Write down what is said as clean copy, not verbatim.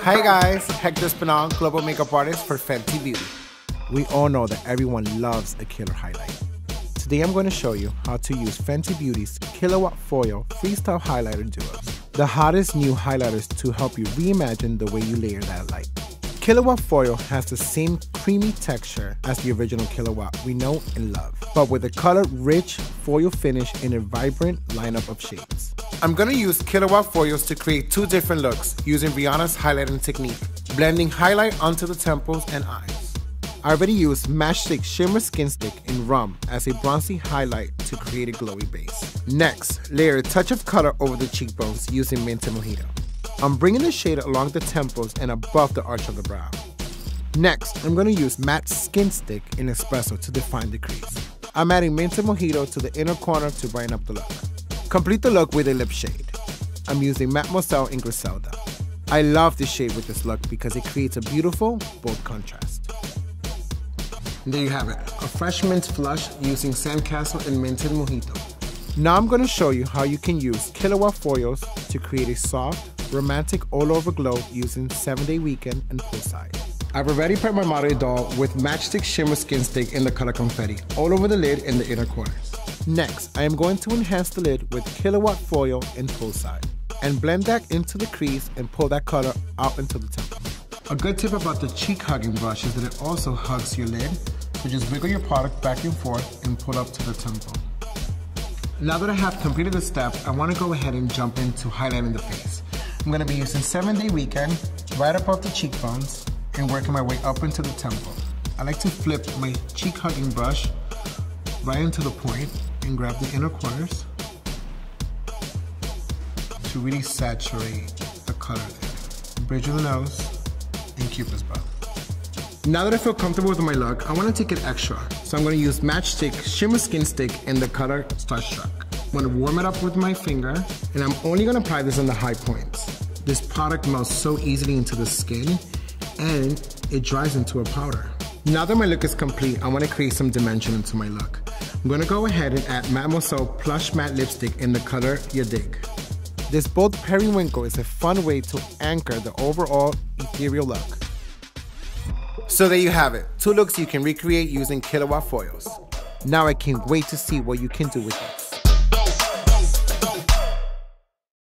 Hi guys, Hector Spinal, global makeup artist for Fenty Beauty. We all know that everyone loves a killer highlight. Today I'm going to show you how to use Fenty Beauty's Killawatt Foil Freestyle Highlighter Duos, the hottest new highlighters to help you reimagine the way you layer that light. Killawatt Foil has the same creamy texture as the original Killawatt we know and love, but with a color-rich foil finish in a vibrant lineup of shades. I'm going to use Killawatt foils to create two different looks using Rihanna's highlighting technique, blending highlight onto the temples and eyes. I already used Matchstick Shimmer Skin Stick in Rum as a bronzy highlight to create a glowy base. Next, layer a touch of color over the cheekbones using Mint and Mojito. I'm bringing the shade along the temples and above the arch of the brow. Next, I'm going to use Matte Skin Stick in ESPRESSO to define the crease. I'm adding Mint and Mojito to the inner corner to brighten up the look. Complete the look with a lip shade. I'm using Mademoiselle in Griselda. I love this shade with this look because it creates a beautiful, bold contrast. And there you have it, a fresh mint flush using Sandcastle and Mint and Mojito. Now I'm going to show you how you can use Killawatt foils to create a soft, romantic all-over glow using 7-Day Weekend and Poolside. I've already prepped my model doll with Matchstick Shimmer Skin Stick in the color Confetti, all over the lid and the inner corners. Next, I am going to enhance the lid with Killawatt foil and Poolside, and blend that into the crease and pull that color out into the temple. A good tip about the cheek hugging brush is that it also hugs your lid, so just wiggle your product back and forth and pull up to the temple. Now that I have completed the step, I want to go ahead and jump into highlighting the face. I'm going to be using 7-Day Weekend right above the cheekbones and working my way up into the temple. I like to flip my cheek hugging brush right into the point and grab the inner corners to really saturate the color there. Bridge of the nose and Cupid's bow. Now that I feel comfortable with my look, I want to take it extra. So I'm going to use Matchstick Shimmer Skin Stick in the color Starstruck. I'm going to warm it up with my finger, and I'm only going to apply this on the high points. This product melts so easily into the skin, and it dries into a powder. Now that my look is complete, I want to create some dimension into my look. I'm going to go ahead and add Mademoiselle Plush Matte Lipstick in the color Ya Dig. This bold periwinkle is a fun way to anchor the overall ethereal look. So there you have it, two looks you can recreate using Killawatt foils. Now I can't wait to see what you can do with it.